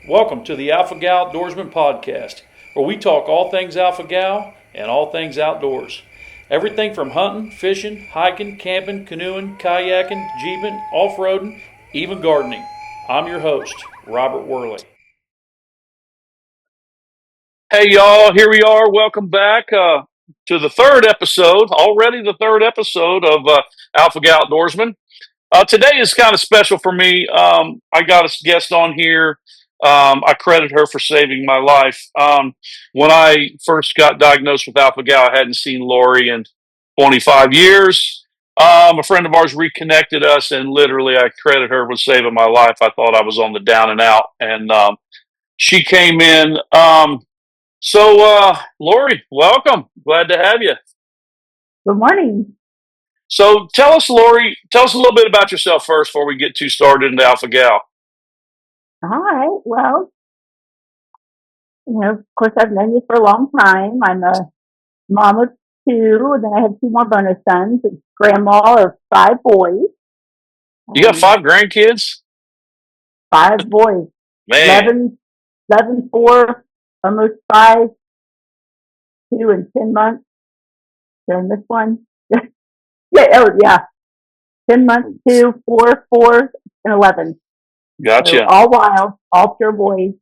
Welcome to the Alpha Gal Outdoorsman Podcast, where we talk all things Alpha Gal and all things outdoors. Everything from hunting, fishing, hiking, camping, canoeing, kayaking, jeeping, off-roading, even gardening. I'm your host, Robert Worley. Hey y'all, here we are. Welcome back to the third episode, already the third episode of Alpha Gal Outdoorsman. Today is kind of special for me. I got a guest on here. I credit her for saving my life. When I first got diagnosed with alpha gal, I hadn't seen Lori in 25 years. A friend of ours reconnected us, and literally, I credit her with saving my life. I thought I was on the down and out, and she came in. Lori, welcome. Glad to have you. Good morning. So tell us, Lori, tell us a little bit about yourself first before we get too started into Alpha Gal. All right. Well, of course, I've known you for a long time. I'm a mom of two, and then I have two more bonus sons, and grandma of five boys. You got Um, five grandkids? Five boys, Man, 11, 11, 4, almost 5, 2, and 10 months. During this one, yeah, oh yeah, 10 months, 2, 4, 4, and 11. So gotcha. all wild, all pure boys,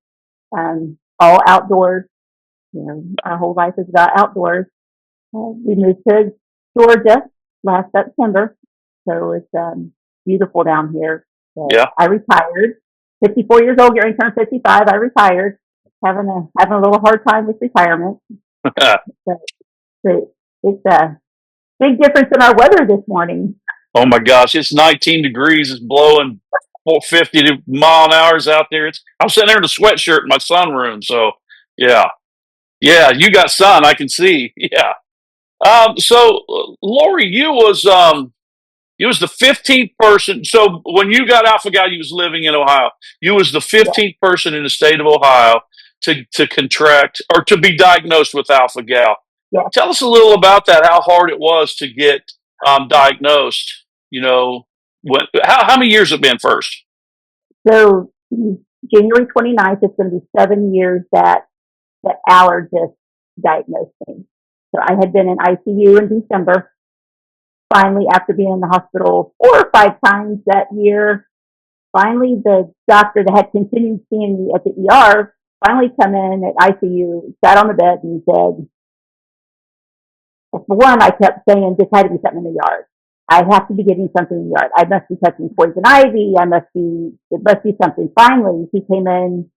all outdoors. Our whole life is about outdoors. We moved to Georgia last September, so it's beautiful down here. So Yeah. I retired, 54 years old, getting turned 55. I retired, having a little hard time with retirement. So, it's a big difference in our weather this morning. Oh my gosh, it's 19 degrees. It's blowing 450 mile an hours out there. I'm sitting there in a sweatshirt in my sunroom. So yeah, yeah, you got sun. I can see. Yeah. Lori, you was the 15th person. So when you got alpha gal, you was living in Ohio. You was the Yeah, 15th person in the state of Ohio to contract or to be diagnosed with alpha gal. yeah. Tell us a little about that. How hard it was to get diagnosed. You know, how many years have it been first? So January 29th, it's going to be 7 years that the allergist diagnosed me. So I had been in ICU in December. Finally, after being in the hospital 4 or 5 times that year, finally the doctor that had continued seeing me at the ER finally come in at ICU, sat on the bed and said, well, for one, I kept saying, this had to be something in the yard. I have to be getting something in the yard. I must be touching poison ivy. It must be something. Finally, he came in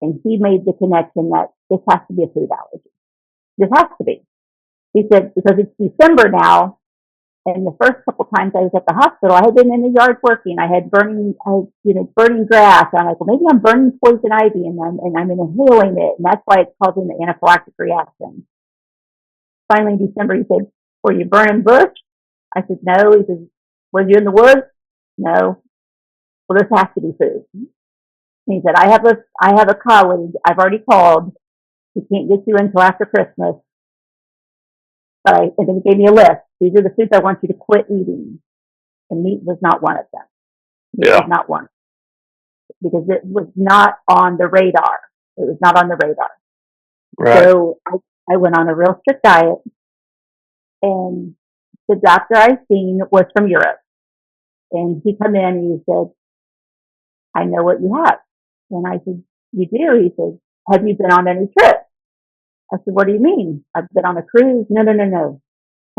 and he made the connection that this has to be a food allergy. This has to be. He said, because it's December now, and the first couple times I was at the hospital, I had been in the yard working. I had burning grass. I'm like, well, maybe I'm burning poison ivy and I'm inhaling it, and that's why it's causing the anaphylactic reaction. Finally, in December, he said, "Were you burning bush?" I said, "No." He said, "Were you in the woods?" "No." "Well, this has to be food." And he said, I have a colleague. I've already called. He can't get you until after Christmas." And then he gave me a list. These are the foods I want you to quit eating. And meat was not one of them. Meat was Yeah. not one because it was not on the radar. It was not on the radar. Right. So I went on a real strict diet, and the doctor I seen was from Europe. And he come in and he said, "I know what you have." And I said, "You do?" He said, "Have you been on any trips?" I said, "What do you mean?" "I've been on a cruise." "No, no, no, no."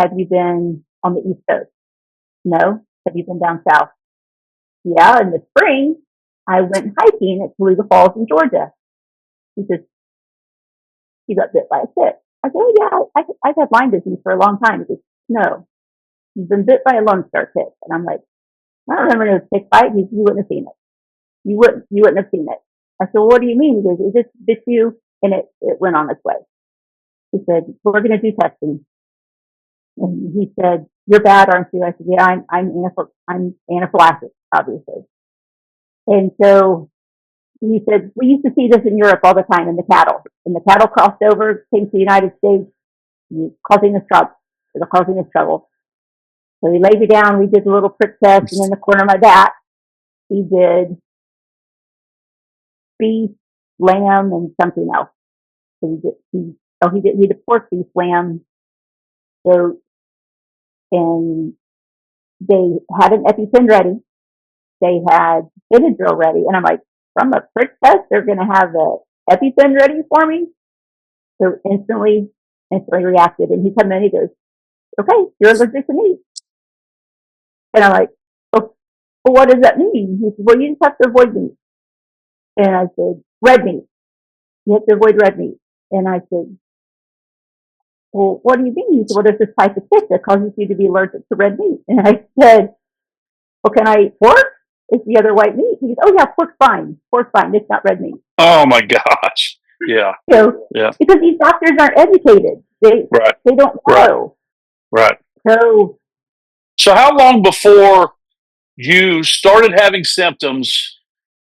"Have you been on the East Coast?" "No." "Have you been down south?" "Yeah, in the spring, I went hiking at Toluga Falls in Georgia." He says, "You got bit by a tick." I said, "Oh, yeah, I've had Lyme disease for a long time." He says, "No, you've been bit by a Lone Star tick." And I'm like, "I don't remember no tick bite." He says, "You wouldn't have seen it. You wouldn't have seen it." I said, "Well, what do you mean?" He goes, "It just bit you and it went on its way." He said, "We're going to do testing." And he said, "You're bad, aren't you?" I said, "Yeah, I'm anaphylaxis, obviously." And so he said, "We used to see this in Europe all the time in the cattle. When the cattle crossed over, came to the United States, causing us trouble. Causing us trouble." So he laid me down. We did a little prick test, and in the corner of my back, he did beef lamb and something else. So he didn't need a pork, beef, lamb, goat, and they had an EpiPen ready. They had Benadryl ready, and I'm like, from a prick test, they're going to have the EpiPen ready for me. So instantly reacted, and he come in, he goes, "Okay, you're allergic to meat," and I'm like, "Oh, well, what does that mean?" He said, "Well, you just have to avoid meat," and I said, "Red meat. You have to avoid red meat," and I said, "Well, what do you mean?" He said, "Well, there's this type of fish that causes you to be allergic to red meat," and I said, "Well, can I eat pork? It's the other white meat." He goes, "Oh yeah, pork's fine. Pork's fine. It's not red meat." Oh my gosh. Yeah. So, Yeah. because these doctors aren't educated, they don't know. Right. So how long before you started having symptoms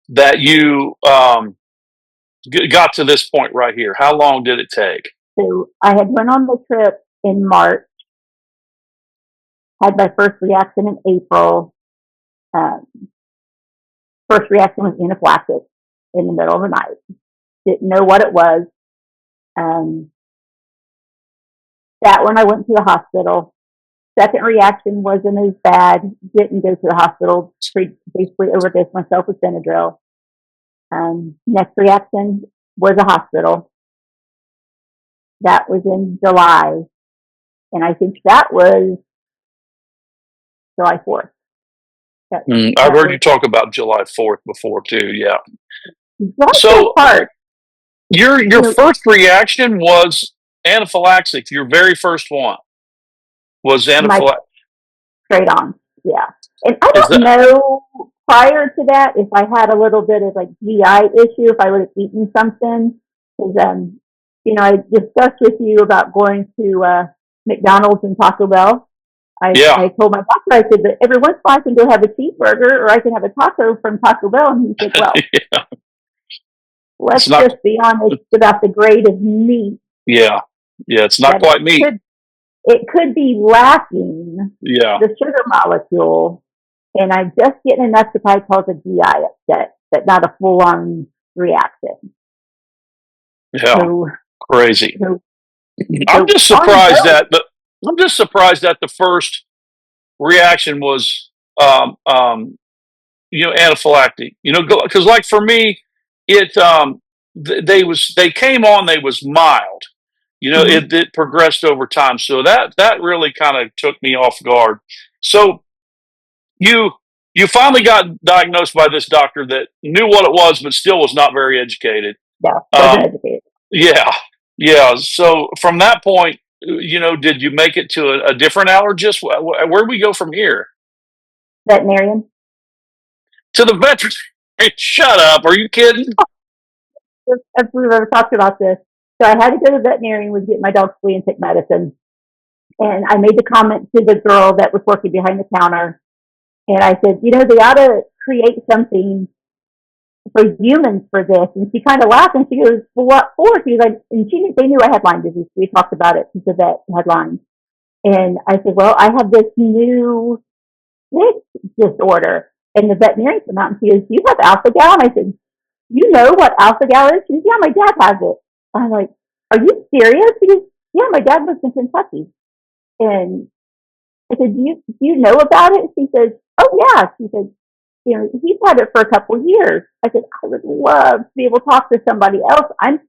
that you got to this point right here? How long did it take? So I had went on the trip in March, had my first reaction in April. First reaction was anaphylactic in the middle of the night. Didn't know what it was. That one I went to the hospital. Second reaction wasn't as bad. Didn't go to the hospital. Basically overdosed myself with Benadryl. Next reaction was a hospital. That was in July. And I think that was July 4th. I've heard you talk about July 4th before too. Yeah. So your first reaction was anaphylaxis. Your very first one was anaphylaxis. Straight on. Yeah. And I don't know prior to that if I had a little bit of like GI issue, if I would have eaten something. Because, I discussed with you about going to McDonald's and Taco Bell. I told my doctor, I said, but every once in a while I can go have a cheeseburger or I can have a taco from Taco Bell. And he said, well, let's just be honest about the grade of meat. Yeah. Yeah, it's not quite meat. It could be lacking the sugar molecule. And I'm just getting enough to probably cause a GI upset, but not a full-on reaction. Yeah, crazy. I'm just surprised that the first reaction was, anaphylactic. Because like for me, it they came on. They was mild. It progressed over time. So that really kind of took me off guard. So you finally got diagnosed by this doctor that knew what it was, but still was not very educated. Yeah, wasn't educated. Yeah. So from that point, did you make it to a different allergist? Where do we go from here? Veterinarian. To the veterinarian? Shut up! Are you kidding? As we've ever talked about this, so I had to go to the veterinarian to get my dog flea and tick medicine, and I made the comment to the girl that was working behind the counter, and I said, they ought to create something for humans for this. And she kind of laughed and she goes, well, what for? She's like, and they knew I had Lyme disease. We talked about it. She's a vet who had Lyme. And I said, well, I have this new tick disorder. And the veterinarian came out and she goes, do you have alpha-gal? And I said, you know what alpha-gal is? She goes, yeah, my dad has it. I'm like, are you serious? She goes, yeah, my dad lives in Kentucky. And I said, do you know about it? She says, oh yeah. She said, he's had it for a couple of years. I said, I would love to be able to talk to somebody else. I'm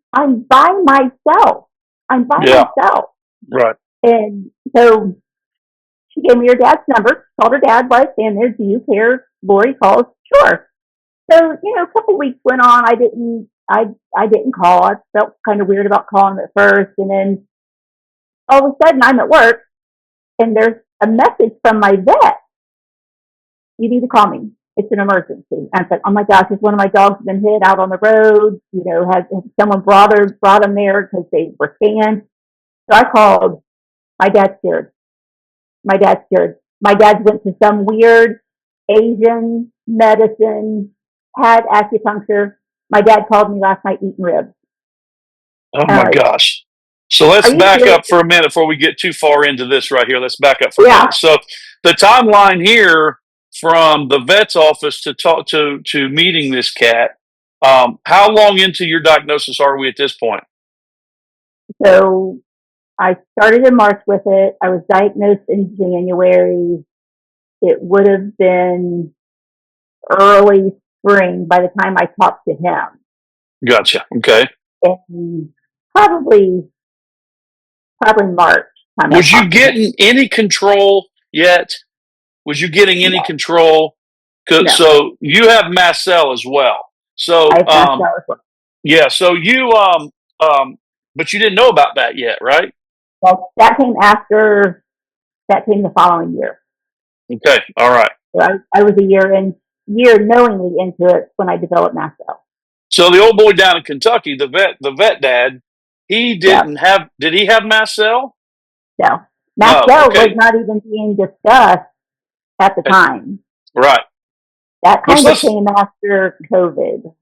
by myself. Myself. Right. And so she gave me her dad's number, called her dad while I was standing there. Do you care? Lori calls. Sure. So, a couple of weeks went on. I didn't call. I felt kind of weird about calling at first. And then all of a sudden I'm at work and there's a message from my vet. You need to call me. It's an emergency. And I said, oh my gosh, has one of my dogs been hit out on the road? Has someone brought them there because they were scanned? So I called. My dad's scared. My dad went to some weird Asian medicine, had acupuncture. My dad called me last night eating ribs. Oh my gosh. So let's back up for a minute before we get too far into this right here. Let's back up for a minute. So the timeline here from the vet's office to talk to meeting this cat How long into your diagnosis are we at this point? So I started in March with it. I was diagnosed in January. It would have been early spring by the time I talked to him. Gotcha. Okay. And probably March time I Was you talked to him. getting any control yet? Was you getting any No, control? no. So you have mast cell as well. So I have mast cell as well. yeah. So you but you didn't know about that yet, right? Well, that came after, that came the following year. Okay. All right. So I was a year knowingly into it when I developed mast cell. So the old boy down in Kentucky, the vet dad, he Yeah. didn't have. Did he have mast cell? So mast No. cell was Okay. not even being discussed at the time. Right. That Which kind of let's. came after COVID.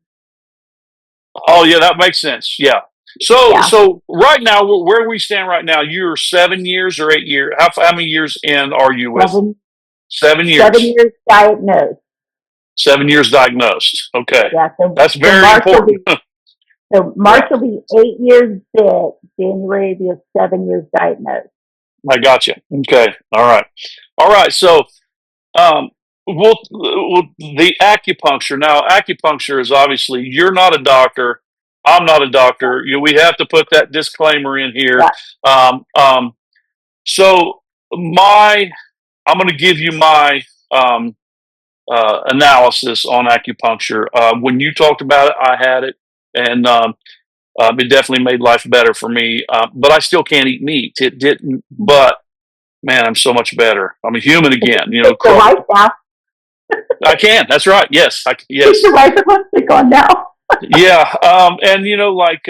Oh yeah, that makes sense. Yeah. So Yeah. so right now, where we stand right now, you're 7 years or 8 years. How many years in are you with? 7 years. 7 years diagnosed. 7 years diagnosed. Okay. Yeah. That's very important. March Yeah, will be 8 years bit. January will be 7 years diagnosed. I got you. Okay. All right. All right. So, we'll the acupuncture. Now, acupuncture is obviously you're not a doctor. I'm not a doctor. We have to put that disclaimer in here. Yeah. Um, um, so I'm going to give you my analysis on acupuncture. When you talked about it, I had it, and it definitely made life better for me. But I still can't eat meat. It didn't. But man, I'm so much better. I'm a human again. It's the life now. I can. That's right. Yes. Yes. Keep the life lipstick on now. Yeah. And like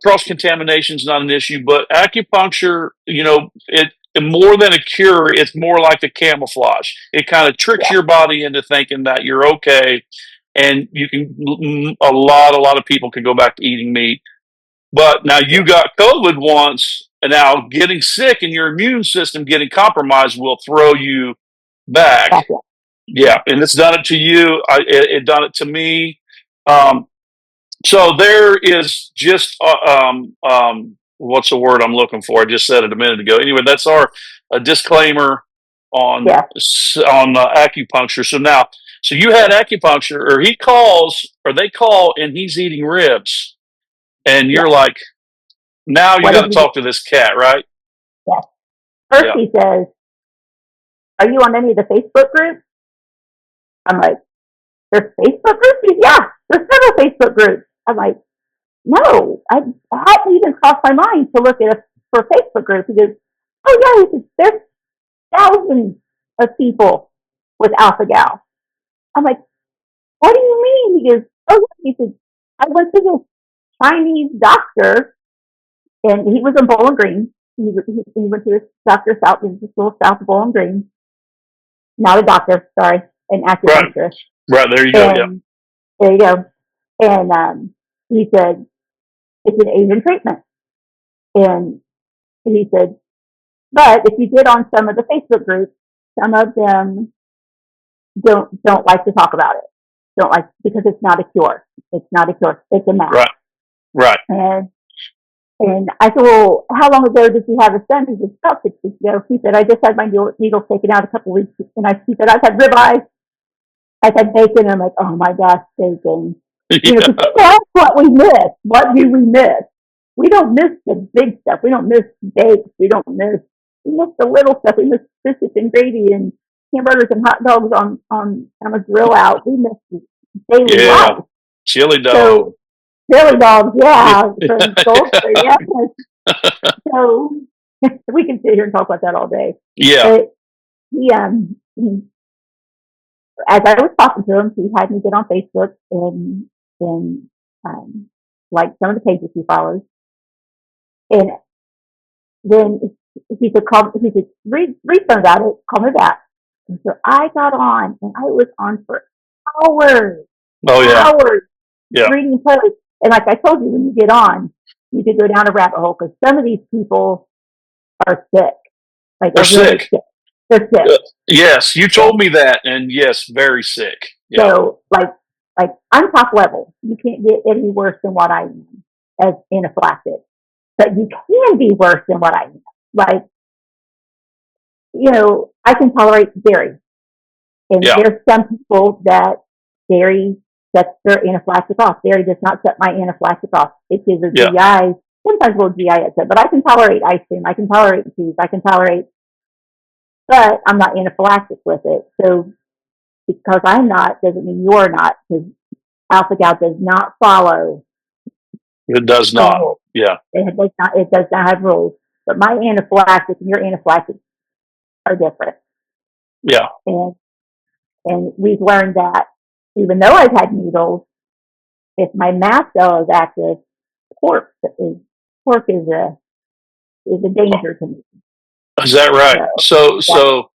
cross contamination is not an issue, but acupuncture, it more than a cure, it's more like a camouflage. It kind of tricks Yeah. your body into thinking that you're okay, and you can a lot of people can go back to eating meat. But now you got COVID once, and now getting sick and your immune system getting compromised will throw you back. That's it. Yeah, and it's done it to you. It done it to me. Um, so there is just what's the word I'm looking for? I just said it a minute ago. Anyway, that's our disclaimer on Yeah. acupuncture. So you had acupuncture, or he calls, or they call, and he's eating ribs, and you're Yeah. like, now you What got did to you talk to this cat, right? Yeah. First Yeah. he says, "Are you on any of the Facebook groups?" I'm like, "There's Facebook groups?" He's, "Yeah, there's several Facebook groups." I'm like, "No, I hadn't even crossed my mind to look at for a Facebook group." He goes, "Oh yeah," he says, "there's thousands of people with alpha gal." I'm like, "What do you mean?" He goes, "Oh yeah," he said, "I went to this Chinese doctor, and he was in Bowling Green. He went to this doctor south, this little south of Bowling Green, not a doctor, sorry, an Right. acupuncturist." Right. There you go. Yeah. And there you go. And he said, "It's an Asian treatment." And he said, "But if you get on some of the Facebook groups, some of them don't like to talk about it. Don't like, because it's not a cure. It's not a cure. It's a mask." Right. Right. And I said, "Well, how long ago did you have a son?" He said, "About 6 weeks ago." He said, "I just had my needle taken out a couple weeks." And he said, "I've had ribeyes. I've had bacon." And I'm like, "Oh my gosh, bacon." You know, Yeah. because people ask what we miss. What do we miss? We don't miss the big stuff. We don't miss bakes. We miss the little stuff. We miss biscuits and gravy and hamburgers and hot dogs on a grill out. We miss daily Yeah. life. Chili dog. So chili dogs, yeah, from Gulfstream, yeah. So we can sit here and talk about that all day. Yeah. But he, as I was talking to him, he had me get on Facebook and like some of the pages he follows. And then he said, read some about it, call me back. And so I got on, and I was on for hours, Oh yeah. hours Yeah. reading posts. And like I told you, when you get on, you could go down a rabbit hole, because some of these people are sick. Like They're really sick. sick. They're sick. Yes, you told me that, and yes, very sick. Yeah. So like Like, I'm top level. You can't get any worse than what I am as anaphylactic, but you can be worse than what I am. Like, I can tolerate dairy. And Yeah. there's some people that dairy sets their anaphylactic off. Dairy does not set my anaphylactic off. It gives a Yeah. GI, sometimes a little GI upset, but I can tolerate ice cream. I can tolerate cheese. I can tolerate, but I'm not anaphylactic with it. So because I'm not doesn't mean you're not, because alpha gal does not follow It does the not. rules. Yeah. It does not have rules. But my anaphylactic and your anaphylactic are different. Yeah. And we've learned that even though I've had needles, if my mast cell is active, pork is a danger to me. Is that right? So, Yeah, so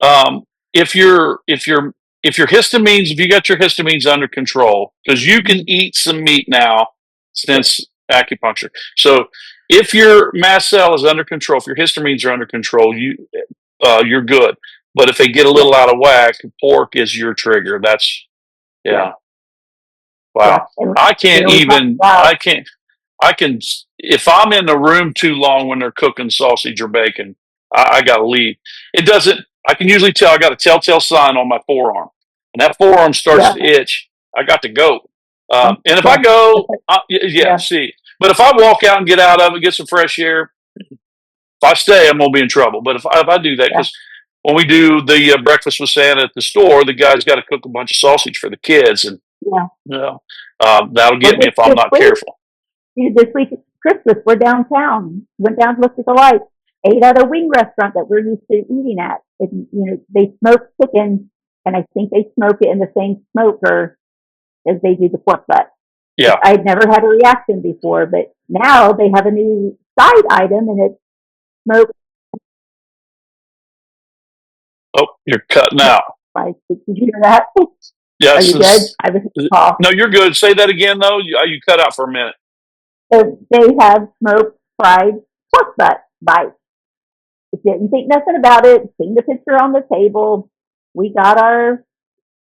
um, if your if your if your histamines, if you got your histamines under control, because you can eat some meat now since acupuncture. So if your mast cell is under control, if your histamines are under control, you're good. But if they get a yeah, little out of whack, pork is your trigger. That's yeah, yeah. yeah. Wow. And I can't we talked even. about I can, if I'm in the room too long when they're cooking sausage or bacon, I got to leave. It doesn't, I can usually tell, I got a telltale sign on my forearm. And that forearm starts yeah, to itch. I got to go. And if I yeah, go, yeah, yeah, see. But if I walk out and get out of it, get some fresh air, if I stay, I'm going to be in trouble. But if I do that, yeah, because when we do the breakfast with Santa at the store, the guy's got to cook a bunch of sausage for the kids. And, yeah. you know, that'll Well, get me if I'm not careful. this week it's Christmas. We're downtown. Went down to look at the lights. Ate at a wing restaurant that we're used to eating at. And, they smoke chicken, and I think they smoke it in the same smoker as they do the pork butt. Yeah. I'd never had a reaction before, but now they have a new side item, and it's smoked. Oh, you're cutting out. Did you hear that? Are Yes. you good? I was off. No, you're good. Say that again, though. You cut out for a minute. So they have smoked fried pork butt bites. Didn't think nothing about it. Seen the picture on the table. We got our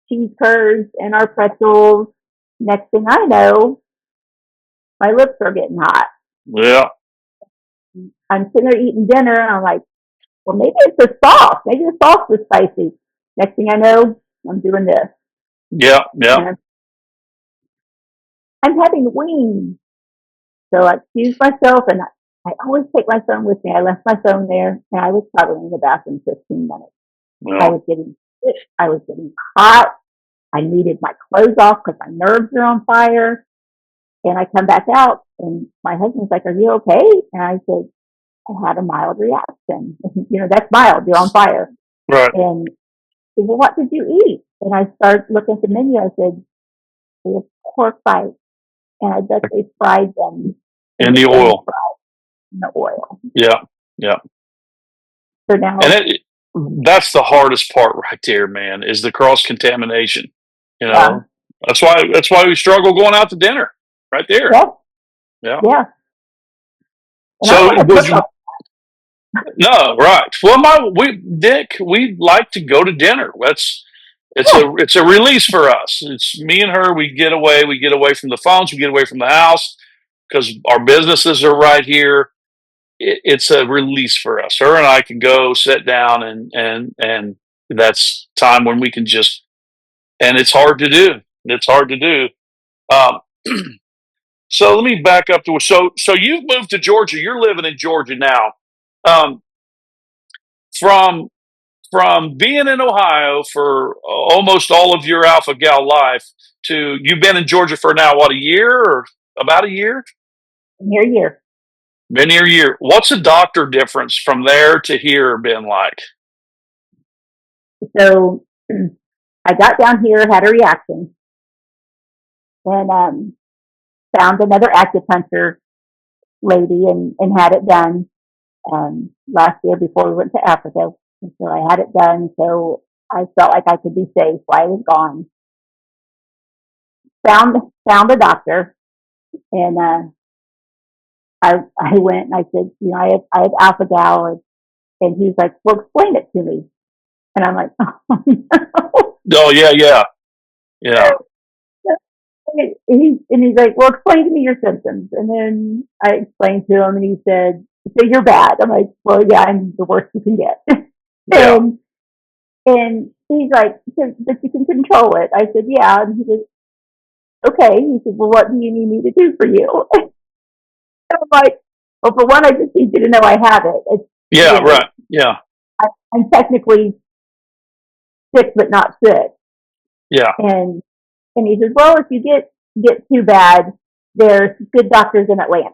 cheese curds and our pretzels. Next thing I know, my lips are getting hot. Yeah. I'm sitting there eating dinner, and I'm like, well, maybe it's the sauce. Maybe the sauce was spicy. Next thing I know, I'm doing this. Yeah. Yeah. And I'm having wings. So I excused myself, and I always take my phone with me. I left my phone there, and I was probably in the bathroom 15 minutes. I Well, was getting sick. I was getting hot. I needed my clothes off because my nerves are on fire. And I come back out, and my husband's like, "Are you okay?" And I said, "I had a mild reaction." That's mild. You're on fire. right. And he said, "Well, what did you eat?" And I started looking at the menu. I said, "They have pork bites, and I bet they fried them In the same oil. fry in the oil." Yeah. Yeah. So now, And that's the hardest part right there, man, is the cross contamination. You uh, know, that's why we struggle going out to dinner right there. yeah, Yeah. yeah. And I So want to was cook up. no right. Well, Dick, we like to go to dinner. Yeah, It's a release for us. It's me and her. We get away. We get away from the phones. We get away from the house because our businesses are right here. It's a release for us. Her and I can go sit down and that's time when we can just. And it's hard to do. It's hard to do. Um, so let me back up to so you've moved to Georgia. You're living in Georgia now. Um, from from being in Ohio for almost all of your Alpha Gal life to you've been in Georgia for now what, a year or about a year? near year. Been here a year. What's the doctor difference from there to here been like? So I got down here, had a reaction, and found another acupuncture lady, and had it done last year before we went to Africa. And so I had it done, so I felt like I could be safe while I was gone. Found a doctor, and I went and I said, I have alpha gal, and he's like, well, explain it to me. And I'm like, oh no. Oh yeah, yeah, yeah. And he's like, well, explain to me your symptoms. And then I explained to him, and he said, so you're bad. I'm like, well, yeah, I'm the worst you can get. Yeah. and he's like, but you can control it. I said, yeah. And he said, okay. He said, well, what do you need me to do for you? And I'm like, well, for one, I just need you to know I have it. It's, Yeah. Right. Yeah. I'm technically sick, but not sick. Yeah. And he says, well, if you get too bad, there's good doctors in Atlanta,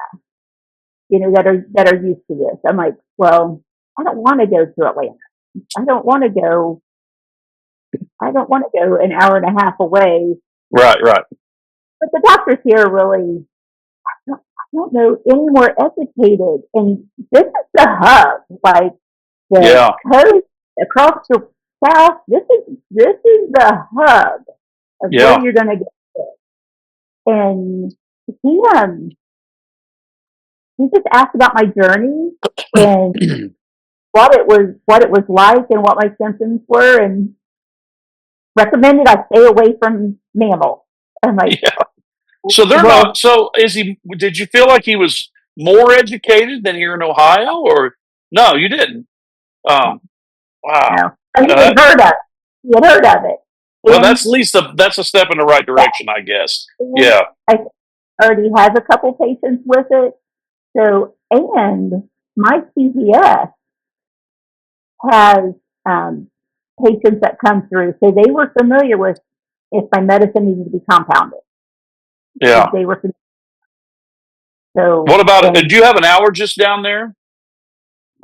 that are used to this. I'm like, well, I don't want to go to Atlanta. I don't want to go. I don't want to go an hour and a half away. Right. Right. But the doctors here are really, I don't know, any more educated. And this is the hub, like the coast across the south. This is the hub of where you're going to get it. And he just asked about my journey and what it was like and what my symptoms were, and recommended I stay away from mammals. I'm like, Yeah. So they're well, not. So is he? Did you feel like he was more educated than here in Ohio, or no? You didn't. Wow. no. And he had heard of it. He had heard of it. Well, And that's at least that's a step in the right direction, I guess. Yeah. I already has a couple patients with it. So, and my CVS has patients that come through, so they were familiar with if my medicine needed to be compounded. Yeah. They were. So what about? Do you have an allergist down there?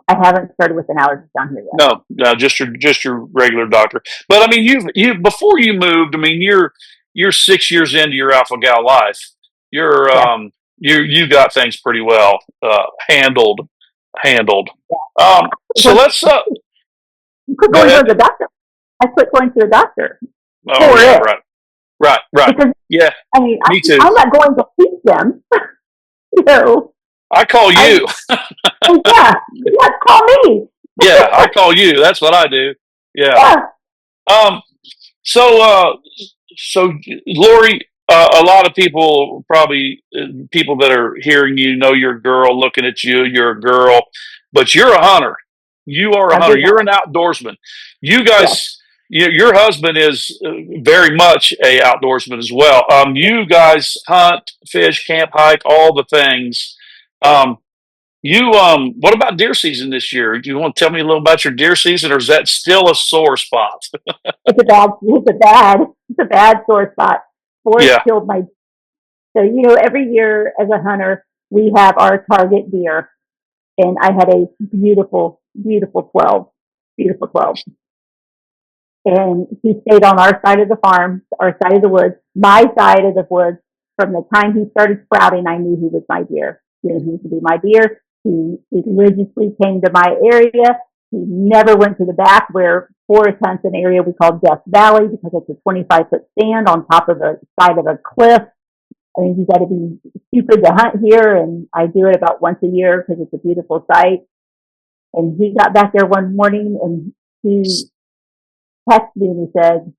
I haven't started with an allergist down here yet. No, just your regular doctor. But I mean, you before you moved. I mean, you're 6 years into your Alpha Gal life. You're you got things pretty well handled. Yeah. So let's. Quit going to the doctor. I quit going to the doctor. Oh yeah, right. Because, yeah, I mean, me too. I'm not going to teach them. I call you. Yeah, call me. Yeah, I call you. That's what I do. Yeah. So Lori, a lot of people probably people that are hearing you know you're a girl, looking at you, you're a girl, but you're a hunter. You are a hunter. You're an outdoorsman. You guys, your husband is very much a outdoorsman as well. You guys hunt, fish, camp, hike, all the things. What about deer season this year? Do you want to tell me a little about your deer season, or is that still a sore spot? It's a bad sore spot. Forest killed my. So every year as a hunter, we have our target deer, and I had a beautiful 12, and he stayed on our side of the farm, our side of the woods, my side of the woods. From the time he started sprouting, I knew he was my deer. He would be my deer. He religiously came to my area. He never went to the back where Forrest hunts an area we call Death Valley, because it's a 25-foot stand on top of the side of a cliff. I mean, you got to be stupid to hunt here, and I do it about once a year because it's a beautiful site. And he got back there one morning, and he texted me and he said,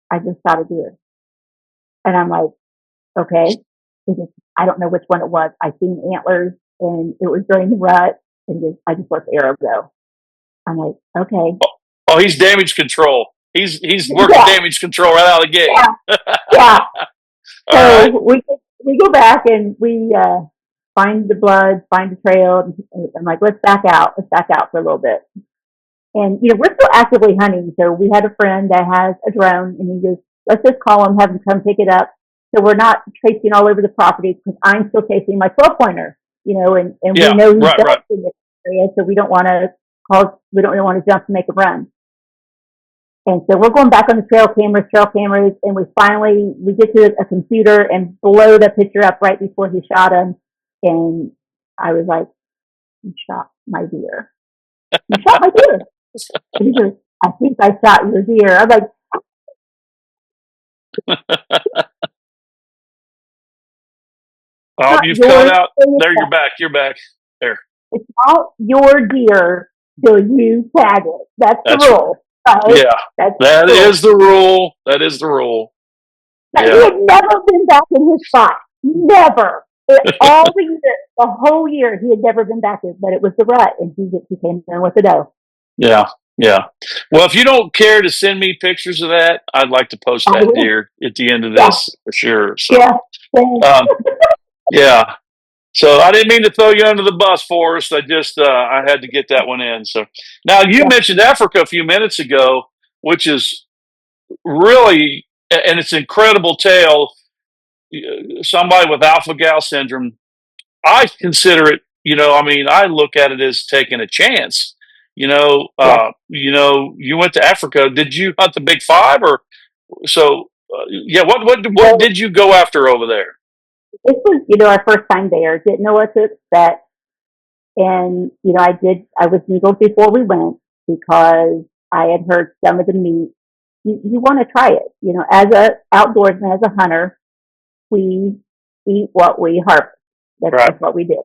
I just shot a deer. And I'm like, okay. I don't know which one it was. I seen antlers, and it was during the rut, and I just let the arrow go. I'm like, okay. Oh, he's damage control. He's working damage control right out of the gate. Yeah. So we go back and we find the blood, find the trail. And I'm like, let's back out for a little bit. And we're still actively hunting. So we had a friend that has a drone, and he goes, let's just call him, have him come pick it up. So we're not tracing all over the property, because I'm still chasing my 12-pointer, and we know he's in this area, so we don't want to jump and make a run. And so we're going back on the trail cameras, and we get to a computer and blow the picture up right before he shot him. And I was like, you shot my deer. You shot my deer. And he goes, I think I shot your deer. I'm like, oh, you've cut out. There, you're back. There. It's not your deer till you tag it. That's the rule. Right? Yeah, that is the rule. That is the rule. But he Yeah. had never been back in his spot. Never. All the year, the whole year, he had never been back there. But it was the rut, and he came in with the dough. Yeah. Yeah. Well, if you don't care to send me pictures of that, I'd like to post I that will. deer at the end of Yeah, this for sure. So, yeah. Thanks. um, yeah. So I didn't mean to throw you under the bus, Forrest. I had to get that one in. So now you Yeah. mentioned Africa a few minutes ago, which is really, and it's an incredible tale. Somebody with alpha gal syndrome, I consider it, I mean, I look at it as taking a chance. Yeah. You went to Africa. Did you hunt the big five or so? Yeah. What So did you go after over there? this was, our first time there. Didn't know what to expect. And, I was needled before we went because I had heard some of the meat. You want to try it. As a outdoorsman, as a hunter, we eat what we harvest. That's Right. just what we did.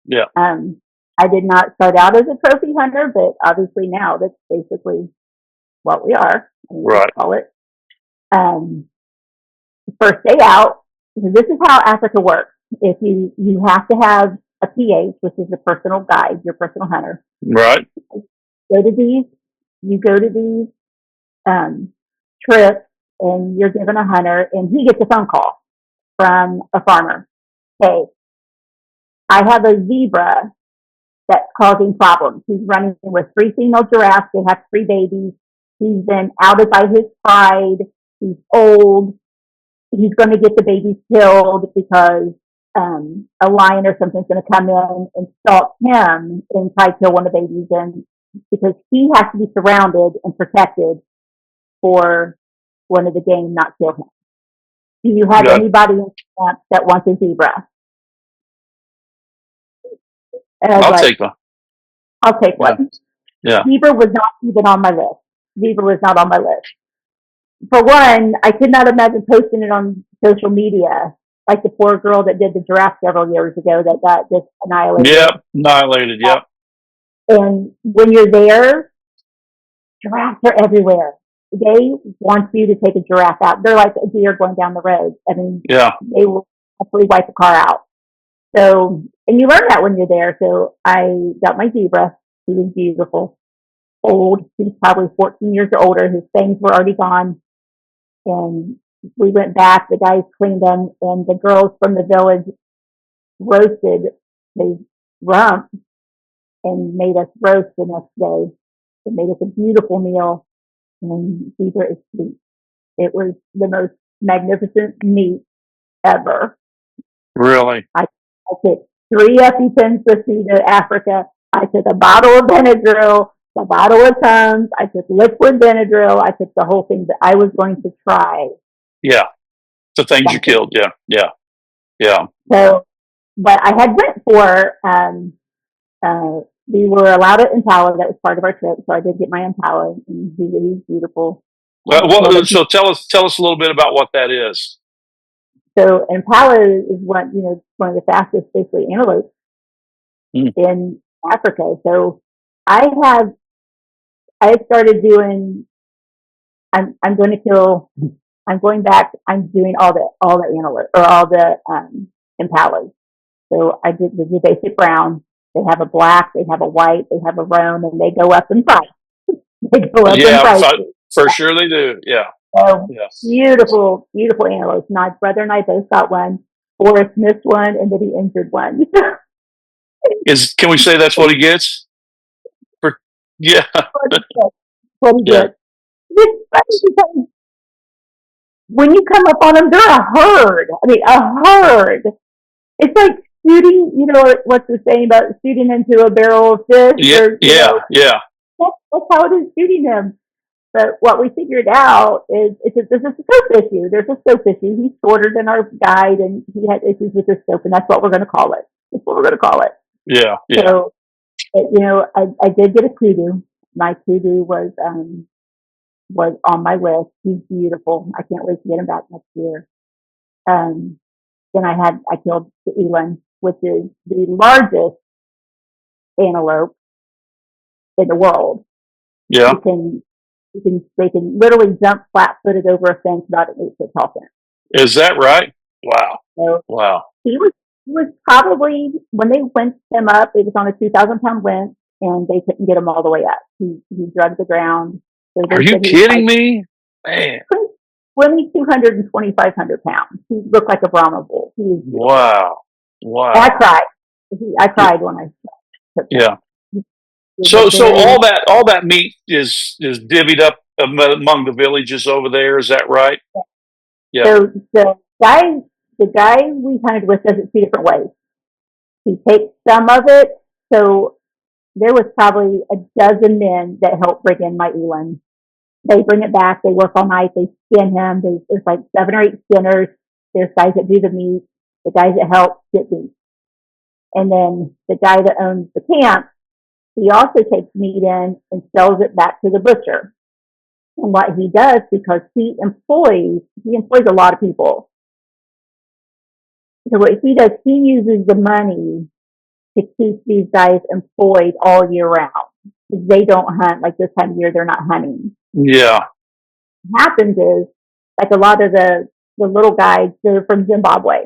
Yeah. Um, I did not start out as a trophy hunter, but obviously now that's basically what we are. I mean, let's Right. call it. Um, First day out, this is how Africa works. If you have to have a PH, which is a personal guide, your personal hunter. Right. Go to these. You go to these um, trips, and you're given a hunter, and he gets a phone call from a farmer. Hey, I have a zebra that's causing problems. He's running with 3 female giraffes. They have 3 babies. He's been outed by his pride. He's old. He's going to get the babies killed because a lion or something's going to come in and stalk him and try to kill one of the babies. And because he has to be surrounded and protected for one of the game not kill him. Do you have Yeah. anybody in camp that wants a zebra? And I was I'll like, take one. I'll take Yeah. one. Yeah. Zebra was not even on my list. Zebra was not on my list. For one, I could not imagine posting it on social media like the poor girl that did the giraffe several years ago that got just annihilated. Yep. Annihilated. Yep. And when you're there, giraffes are everywhere. They want you to take a giraffe out. They're like a deer going down the road. I mean, Yeah. they will absolutely wipe the car out. So, and you learn that when you're there. So I got my zebra. He was beautiful, old. He was probably 14 years or older. His fangs were already gone. And we went back. The guys cleaned them, and the girls from the village roasted his rump and made us roast the next day. It made us a beautiful meal, and zebra is sweet. It was the most magnificent meat ever. Really. I took 3 EpiPens with me to Africa. I took a bottle of Benadryl, a bottle of Tums. I took liquid Benadryl. I took the whole thing. But I was going to try Yeah. The things you something. killed. Yeah. Yeah. Yeah. So, but I had went for we were allowed an Impala. That was part of our trip, so I did get my Impala, and he's beautiful. So tell us a little bit about what that is. So Impala is one of the fastest, basically, antelopes Mm. in Africa. So I have I started doing. I'm going to kill. I'm going back. I'm doing all the antelope or all the Impalas. So I did the basic brown. They have a black, they have a white, they have a roan, and they go up in price. They go up in Yeah. price. For sure they do. Yeah. So Yes. beautiful, beautiful antelopes. My brother and I both got one. Forrest missed one, and then he injured one. Can we say that's what he gets? For Yeah. What he Yeah. did. It's funny because when you come up on them, they're a herd. I mean, a herd. It's like shooting. What's the saying about shooting into a barrel of fish? Yeah. Or Yeah. Yeah. that's how it is shooting them. But what we figured out is there's a scope issue. There's a scope issue. He's shorter than our guide, and he had issues with his scope, and that's what we're going to call it. That's what we're going to call it. Yeah. Yeah. So, I did get a kudu. My kudu was on my list. He's beautiful. I can't wait to get him back next year. Um, then I killed the eland, which is the largest antelope in the world. Yeah. They can literally jump flat footed over a fence about an 8 foot tall fence. Is that right? Wow. So Wow. he was probably, when they winched him up, it was on a 2,000 pound winch, and they couldn't get him all the way up. He drugged the ground. So Are they you said he was kidding like me? Man. 200 and 2,500 pounds. He looked like a Brahma bull. He was beautiful. Wow. I Wow. cried. I Y- cried when I took him. Yeah. He was a So very, all that meat is divvied up among the villages over there. Is that right? Yeah. so guy, the guy we hunted with does it two different ways. He takes some of it. So there was probably a dozen men that helped bring in my eland. They bring it back. They work all night. They skin him. There's like 7 or 8 skinners. There's guys that do the meat. The guys that help get meat. And then the guy that owns the camp, he also takes meat in and sells it back to the butcher. And what he does, because he employs a lot of people. So what he does, he uses the money to keep these guys employed all year round. Because they don't hunt like this time of year, they're not hunting. Yeah. What happens is, like a lot of the little guys, they're from Zimbabwe.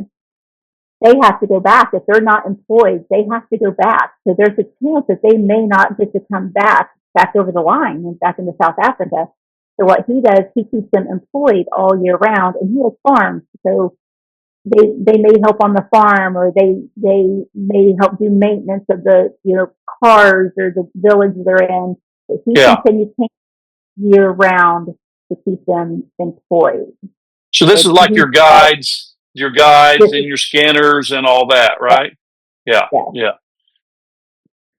They have to go back. If they're not employed, they have to go back. So there's a chance that they may not get to come back over the line and back into South Africa. So what he does, he keeps them employed all year round, and he has farms. So they may help on the farm, or they may help do maintenance of the cars or the village they're in. But he Yeah. continues year round to keep them employed. So this So is like he's your guides this and is your scanners and all that, right? Yeah. yeah.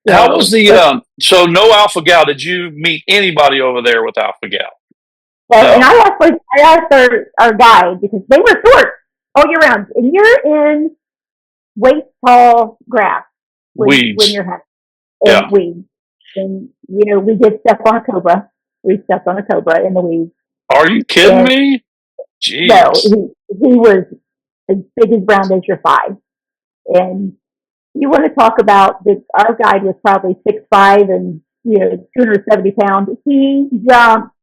Yeah. How was So the so no alpha gal? Did you meet anybody over there with alpha gal? and No. I asked our guide, because they were short all year round, and you're in waist tall grass when Weeds. you're hunting, Yeah. and weeds. And we did step on a cobra. We stepped on a cobra in the weeds. Are you kidding And me? no, Jeez. he was as big as brown as your thigh. And you want to talk about our guide was probably 6'5" and 270 pounds. He jumped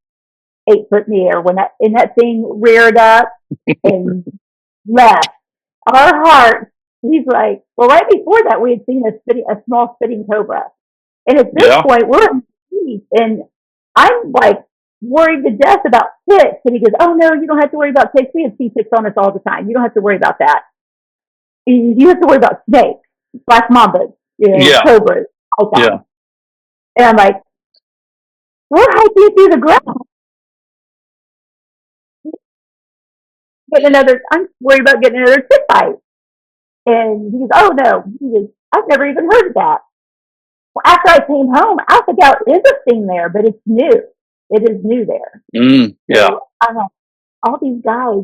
8 foot in the air when that thing reared up and left. Our heart, he's like, well, right before that, we had seen a small spitting cobra. And at this Yeah. point, we're in peace, and I'm like worried to death about ticks. And he goes, oh, no, you don't have to worry about ticks. We have sea ticks on us all the time. You don't have to worry about that. You have to worry about snakes, black mambas, Yeah. cobras, all the Yeah. time. And I'm like, we're hiking through the grass. I'm worried about getting another tick bite. And he goes, oh, no. He goes, I've never even heard of that. Well, after I came home, alpha gal is a thing there, but it's new. It is new there. Yeah. So I'm like, all these guys,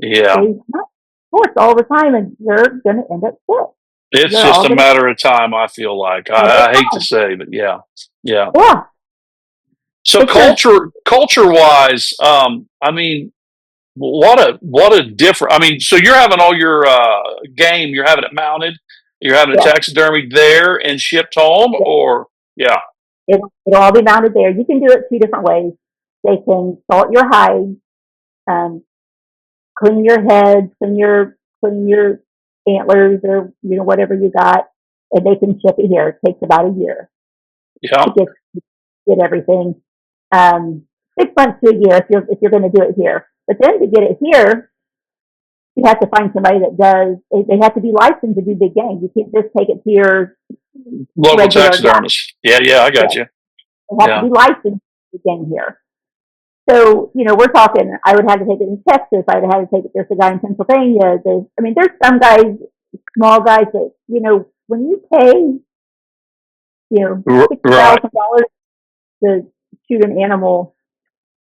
Yeah. they hunt sports all the time, and they're going to end up sick. It's They're just all a going to matter of time, I feel like. end up I hate to dying. say, but yeah. Yeah. Yeah, So it's a culture wise, I mean, what a different. I mean, so you're having all your game, you're having it mounted, you're having it yeah. taxidermied there and shipped home, or yeah. It'll all be mounted there. You can do it two different ways. They can salt your hide, um, clean your head, clean your antlers, or whatever you got, and they can ship it here. It takes about a year Yeah. to get everything. 6 months to a year if you're going to do it here. But then to get it here, you have to find somebody that does. They have to be licensed to do big game. You can't just take it to your Local regular guy. taxidermist. Yeah, yeah, I got Yeah, you. they have Yeah. to be licensed to do big game here. So, we're talking, I would have to take it in Texas. I would have to take it, there's a guy in Pennsylvania. There's some guys, small guys that, when you pay, Right. $6,000 to shoot an animal,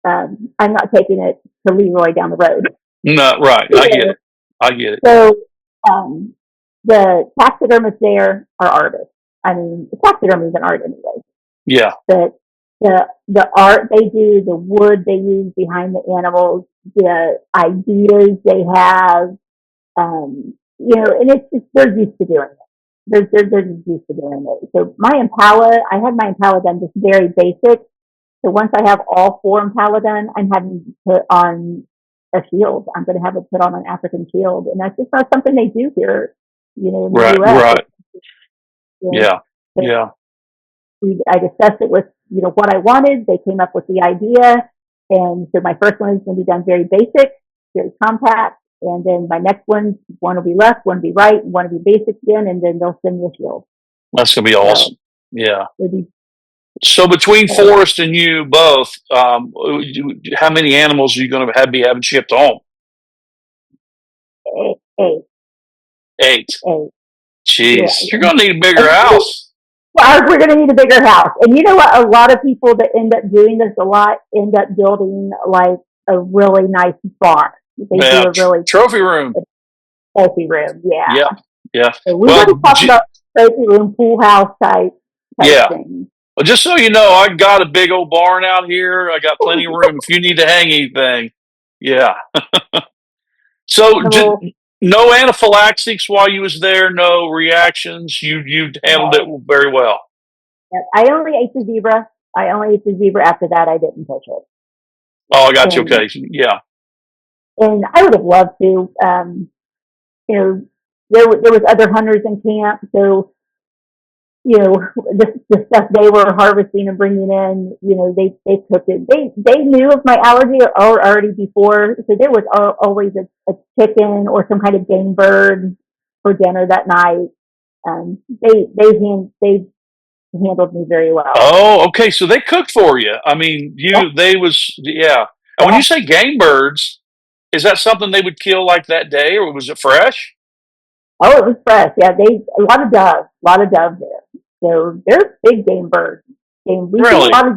I'm not taking it to Leroy down the road. No, right. I get it. I get it. So, the taxidermists there are artists. I mean, the taxidermy is an art anyway. Yeah. But the art they do, the wood they use behind the animals, the ideas they have, and they're used to doing it. They're just used to doing it. So my Impala, I had my Impala done just very basic. So once I have all 4 Impala done, I'm having to put on a shield. I'm going to have it put on an African shield, and that's just not something they do here, in the Right. U.S. Right. You know, Yeah. so Yeah. I discussed it with what I wanted. They came up with the idea, and so my first one is going to be done very basic, very compact, and then my next one will be left, one will be right, one will be basic again, and then they'll send me a shield. That's gonna be So awesome. Yeah. it'll be So between uh, Forrest and you both, how many animals are you going to be having shipped home? eight, eight, 8. eight. Yeah. Jeez, you're going to need a bigger And house. well, we're going to need a bigger house. And you know what? A lot of people that end up doing this a lot end up building like a really nice barn. They do Yeah, a really trophy room. healthy room. Yeah. Yeah, yeah. So we Well, want to talk about trophy room, pool house type yeah. thing. Well, just so you know, I got a big old barn out here. I got plenty of room if you need to hang anything. Yeah. So, So, no anaphylaxis while you was there. No reactions. You handled it very well. I only ate the zebra. I only ate the zebra. After that, I didn't touch it. Oh, I got you. And Okay. Yeah. and I would have loved to. There was other hunters in camp, so the stuff they were harvesting and bringing in, they cooked it. They knew of my allergy already before, so there was always a chicken or some kind of game bird for dinner that night. They handled me very well. Oh, okay. So they cooked for you. I mean, Yeah, yeah. And when yeah. you say game birds, is that something they would kill like that day, or was it fresh? Oh, it was fresh. Yeah, a lot of doves there. So they're big game birds. And we see a Really? lot of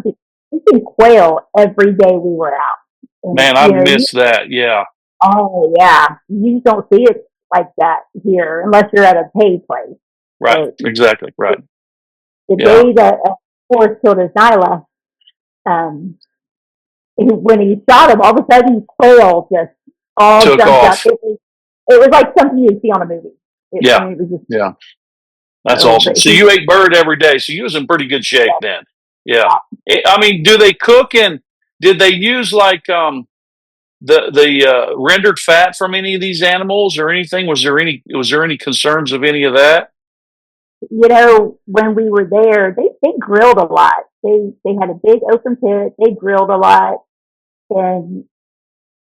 we see quail every day we were out. And Man, I miss that. Yeah. oh yeah, you don't see it like that here unless you're at a paid place. Right. So Exactly. Right. the Yeah. day that Forrest killed his Nyla, um, when he shot him, all of a sudden quail just all Took jumped up. off. It was like something you'd see on a movie. Yeah. It was just Yeah. That's so. awesome. But So you ate bird every day. So you was in pretty good shape then. Yeah. yeah, I mean, do they cook and did they use like the rendered fat from any of these animals or anything? Was there any concerns of any of that? when we were there, they grilled a lot. They had a big open pit. They grilled a lot, and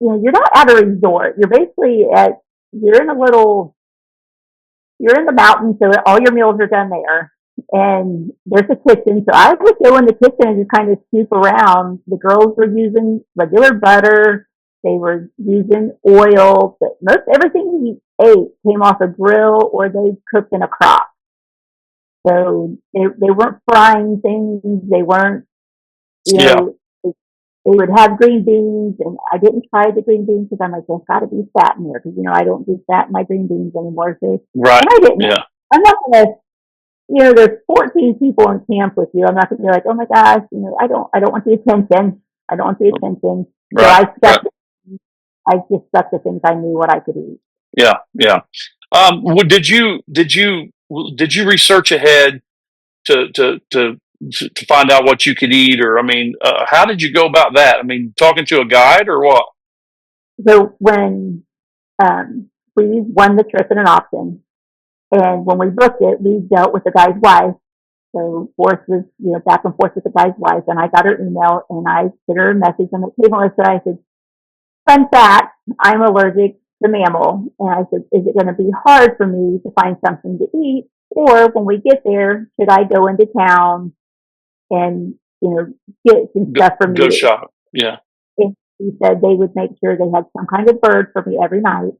you're not at a resort. You're basically you're in a little you're in the mountains, so all your meals are done there. And there's a kitchen, so I would go in the kitchen and just kind of scoop around. The girls were using regular butter. They were using oil, but most everything we ate came off a grill or they cooked in a crock. So they weren't frying things. They weren't, you Yeah. know, they would have green beans, and I didn't try the green beans because I'm like, there's got to be fat in here because I don't do fat in my green beans anymore. So, Right. and I didn't. Yeah. I'm not gonna. There's 14 people in camp with you. I'm not gonna be like, oh my gosh, I don't want the attention. I don't want the attention. So Right. Right. I just stuck to things I knew what I could eat. Yeah. Yeah. Did you research ahead to find out what you could eat, or I mean, how did you go about that? I mean, talking to a guide or what? So when we won the trip in an auction, and when we booked it, we dealt with the guy's wife. So Forrest was, back and forth with the guy's wife, and I got her email, and I sent her a message on the table. And I said, fun fact, I'm allergic to mammal. And I said, is it going to be hard for me to find something to eat? Or when we get there, should I go into town and, get some stuff for me Go to eat? shop. Yeah. And he said they would make sure they had some kind of bird for me every night.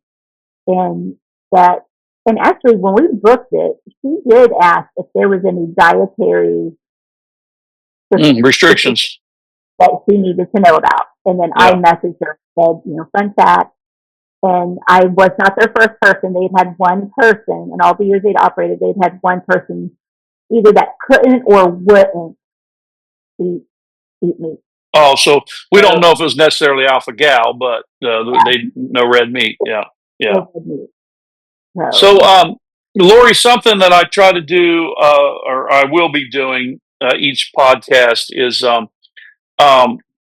And that, and actually, when we booked it, she did ask if there was any dietary Restrictions. that she needed to know about. And then I Yeah. messaged her and said, fun fact. And I was not their first person. They'd had one person, and all the years they'd operated, they'd had one person either that couldn't or wouldn't eat meat. Oh, so we don't So, know if it was necessarily alpha gal, but yeah, they no red meat. Yeah. Yeah. no good meat. So, So, Lori, something that I try to do, or I will be doing each podcast is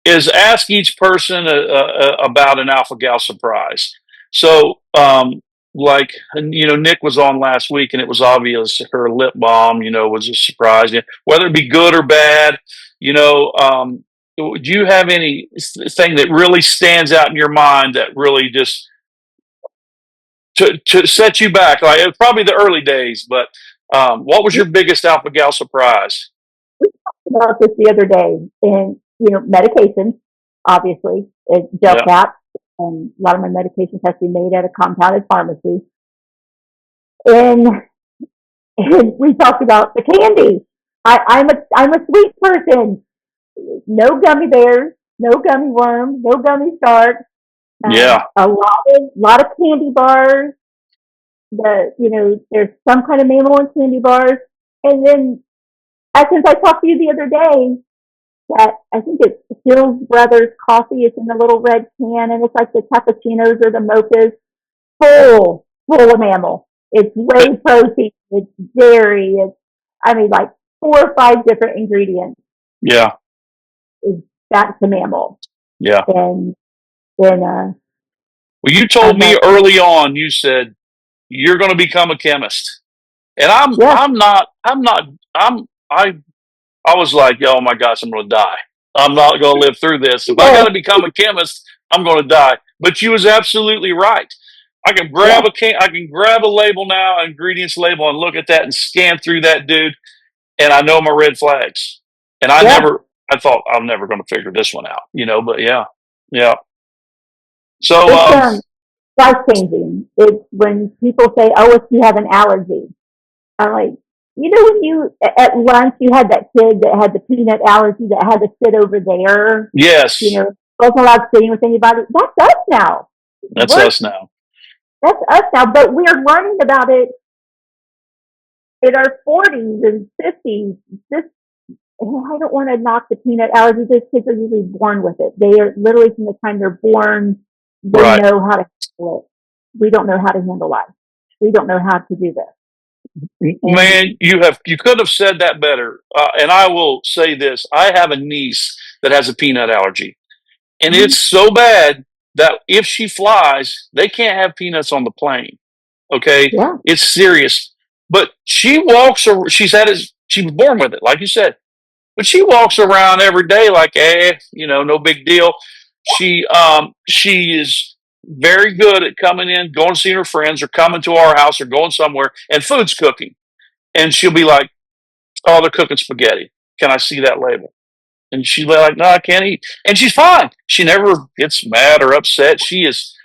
is ask each person about an alpha gal surprise. So, like, Nick was on last week, and it was obvious her lip balm, was a surprise. Whether it be good or bad, you know, um, do you have any thing that really stands out in your mind that really just to set you back? Like, it was probably the early days, but what was We your biggest alpha gal surprise? talked about this the other day, and medications, obviously, gel Yeah, caps, and a lot of my medications have to be made at a compounded pharmacy. And and we talked about the candy. I'm a sweet person. No gummy bears, no gummy worms, no gummy sharks. yeah, A lot of candy bars. There's some kind of mammal in candy bars. And then, since I talked to you the other day, that I think it's Phil's Brothers coffee. It's in a little red can, and it's like the cappuccinos or the mochas, full of mammal. It's whey protein. It's dairy. I mean, like 4 or 5 different ingredients. yeah, Is That's the mammal. yeah. And then Well, you I told me met, early on. You said you're going to become a chemist, and I'm yeah, I'm not I'm not I'm I was like, oh my gosh, I'm going to die. I'm not going to live through this. If I got yeah, to become a chemist, I'm going to die. But you was absolutely right. yeah, I can grab a label now, ingredients label, and look at that and scan through that dude, and I know my red flags. And yeah. I thought I'm never going to figure this one out, But yeah, yeah. So It's life changing. It's when people say, "Oh, if you have an allergy," I'm like, when at lunch you had that kid that had the peanut allergy that had to sit over there, yes, wasn't allowed sitting with anybody. That's us now. that's We're us now. That's us now, but we're learning about it in our 40s and 50s. This I don't want to knock the peanut allergy. These kids are usually born with it. They are literally from the time they're born, they Right. know how to handle it. We don't know how to handle life. We don't know how to do this. And Man, you could have said that better. And I will say this: I have a niece that has a peanut allergy, and mhm, it's so bad that if she flies, they can't have peanuts on the plane. Okay, yeah, it's serious. But she walks. She's had it. She was born with it, like you said. But she walks around every day like, no big deal. She is very good at coming in, going to see her friends, or coming to our house, or going somewhere, and food's cooking, and she'll be like, "Oh, they're cooking spaghetti. Can I see that label?" And she's like, "No, I can't eat." And she's fine. She never gets mad or upset. She is.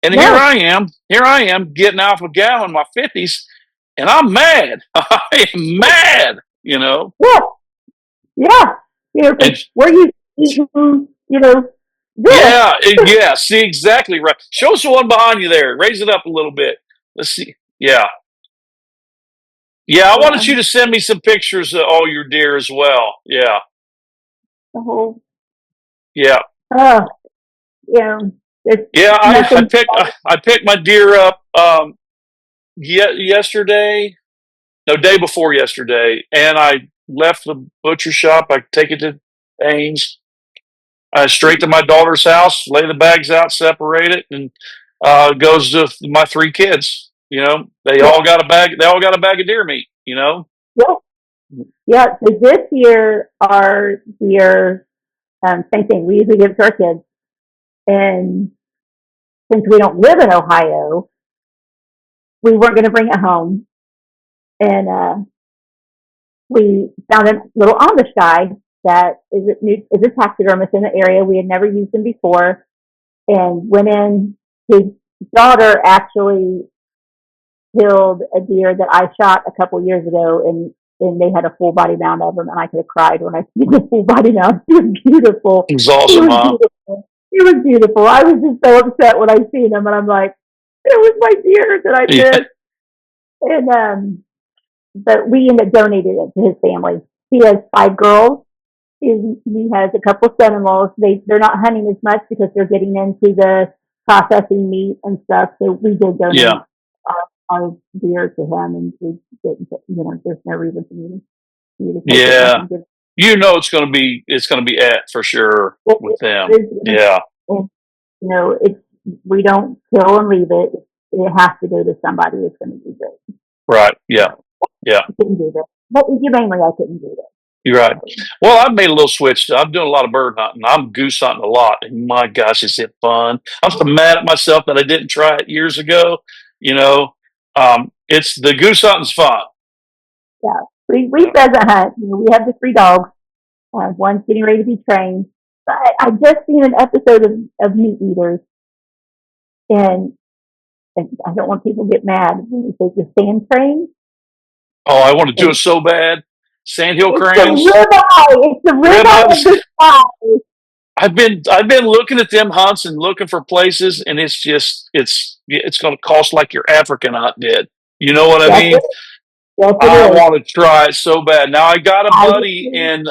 And here no, I am. Here I am getting Alpha Gal in my 50s, and I'm mad. I am mad. yeah, yeah. And Because we're used to eating, this. yeah, yeah. See, exactly right. Show us the one behind you there. Raise it up a little bit. Let's see. Yeah, yeah. I Yeah, wanted you to send me some pictures of all your deer as well. Yeah, the whole, yeah. uh, you know, there's Yeah, nothing. I picked my deer up yesterday, no, day before yesterday, and I left the butcher shop. I take it to Ames. I straight to my daughter's house, lay the bags out, separate it, and goes to my 3 kids. They Yeah, all got a bag. They all got a bag of deer meat. yeah, yeah. So this year, our deer, same thing. We usually give to our kids, and since we don't live in Ohio, we weren't going to bring it home, and we found a little Amish guy that is a taxidermist in the area. We had never used him before, and went in. His daughter actually killed a deer that I shot a couple years ago, and they had a full body mount of him, and I could have cried when I see the full body mount. He was beautiful. It was He awesome, was huh? beautiful. He was beautiful. I was just so upset when I seen him, and I'm like, it was my deer that I Yeah, missed. And but we ended up donating it to his family. He has 5 girls. He has a couple of son-in-laws. They're not hunting as much because they're getting into the processing meat and stuff. So we did donate yeah, our deer to him, and we didn't. There's no reason for me to take it back yeah. and give. it's going to be at for sure with them. Yeah. And, we don't kill and leave it. It has to go to somebody that's going to use it. Right. Yeah. Yeah. I couldn't do that. But humanely, I couldn't do that. You're right. Well, I've made a little switch. I'm doing a lot of bird hunting. I'm goose hunting a lot, and my gosh, is it fun! I'm so mad at myself that I didn't try it years ago. It's the goose hunting's fun. Yeah, we pheasant hunt. We have the 3 dogs. One's getting ready to be trained. But I just seen an episode of Meat Eaters, and I don't want people to get mad when we say the sand crane. Oh, I want to do it so bad. Sandhill cranes. It's the ribeye of the sky. I've been looking at them hunts and looking for places, and it's going to cost like your African hunt did. You know what I mean? Yes, I want to try it so bad. Now I got a buddy in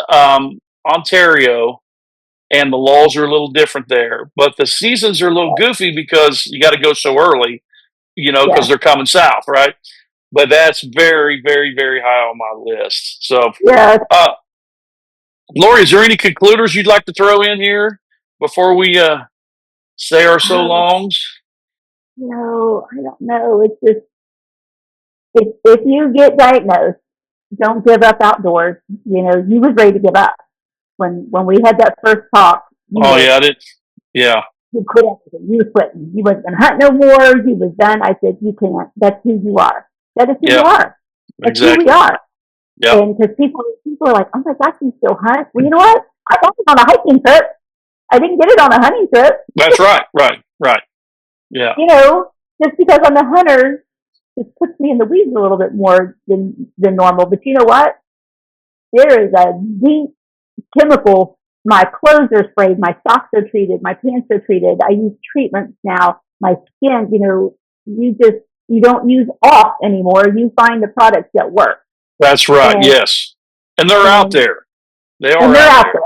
Ontario, and the laws are a little different there, but the seasons are a little goofy because you got to go so early, because they're coming south, right? But that's very, very, very high on my list. So, Lori, is there any concluders you'd like to throw in here before we say our so longs? No, I don't know. It's just if you get diagnosed, don't give up outdoors. You was ready to give up when we had that first talk. I did. Yeah. You quit everything. You was quitting. You wasn't going to hunt no more. You was done. I said, you can't. That's who you are. That is who you are. That's who we are. Yeah. And because people are like, oh my gosh, you still hunt? Well, you know what? I got it on a hiking trip. I didn't get it on a hunting trip. That's right. Right. Yeah. Just because I'm a hunter, it puts me in the weeds a little bit more than normal. But you know what? There is a deep chemical. My clothes are sprayed. My socks are treated. My pants are treated. I use treatments now. My skin, you don't use off anymore. You find the products that work. That's right. Yes. And they're out there. They are out there.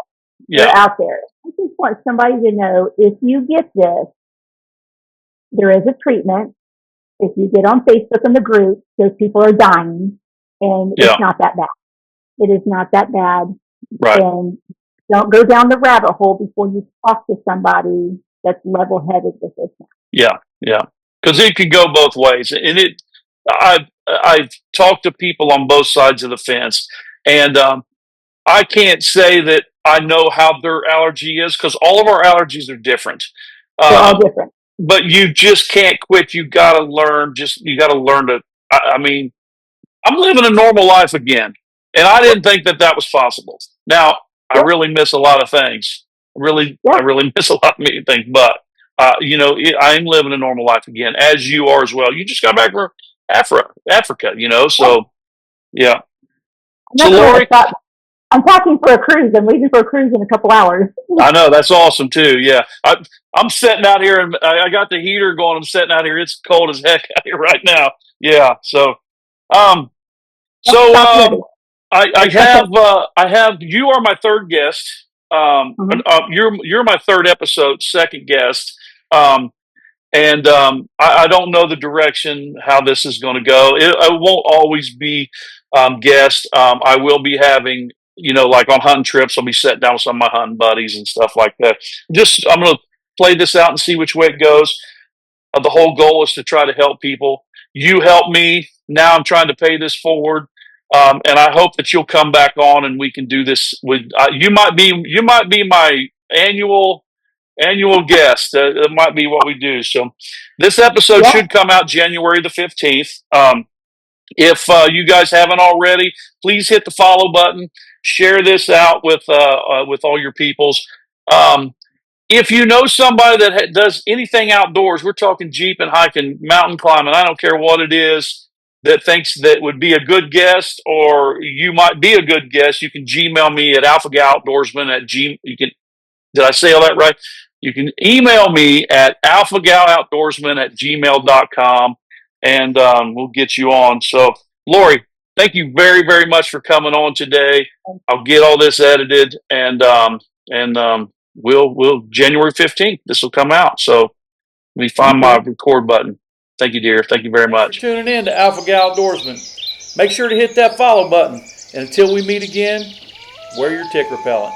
Yeah. They're out there. I just want somebody to know, if you get this, there is a treatment. If you get on Facebook in the group, those people are dying, and it's not that bad. It is not that bad. Right. And don't go down the rabbit hole before you talk to somebody that's level-headed with this now. Yeah. Because it could go both ways, and I've talked to people on both sides of the fence, and I can't say that I know how their allergy is, because all of our allergies are different. They're all different. But you just can't quit. You got to learn. You got to learn to. I mean, I'm living a normal life again, and I didn't think that was possible. Now I really miss a lot of things. I really miss a lot of many things, but I am living a normal life again, as you are as well. You just got back from Africa, so yeah. So Lori, I'm packing for a cruise. I'm leaving for a cruise in a couple hours. I know, that's awesome too. Yeah, I'm sitting out here, and I got the heater going. I'm sitting out here. It's cold as heck out here right now. Yeah. So, I have. You are my third guest. You're my third episode, second guest. I don't know the direction how this is going to go. It won't always be guest. I will be having, like on hunting trips, I'll be sitting down with some of my hunting buddies and stuff like that. I'm going to play this out and see which way it goes. The whole goal is to try to help people. You help me. Now I'm trying to pay this forward. And I hope that you'll come back on and we can do this with, you might be my annual guest. That might be what we do. So this episode should come out January the 15th. If you guys haven't already, please hit the follow button. Share this out with all your peoples. If you know somebody that does anything outdoors, we're talking Jeep and hiking, mountain climbing, I don't care what it is, that thinks that would be a good guest, or you might be a good guest, you can Gmail me at alphagaloutdoorsman@gmail. Did I say all that right? You can email me at alphagaloutdoorsman@gmail.com, and we'll get you on. So, Lori, thank you very, very much for coming on today. I'll get all this edited, and we'll January 15th, this will come out. So let me find my record button. Thank you, dear. Thank you very much. Thanks for tuning in to Alpha Gal Outdoorsman. Make sure to hit that follow button. And until we meet again, wear your tick repellent.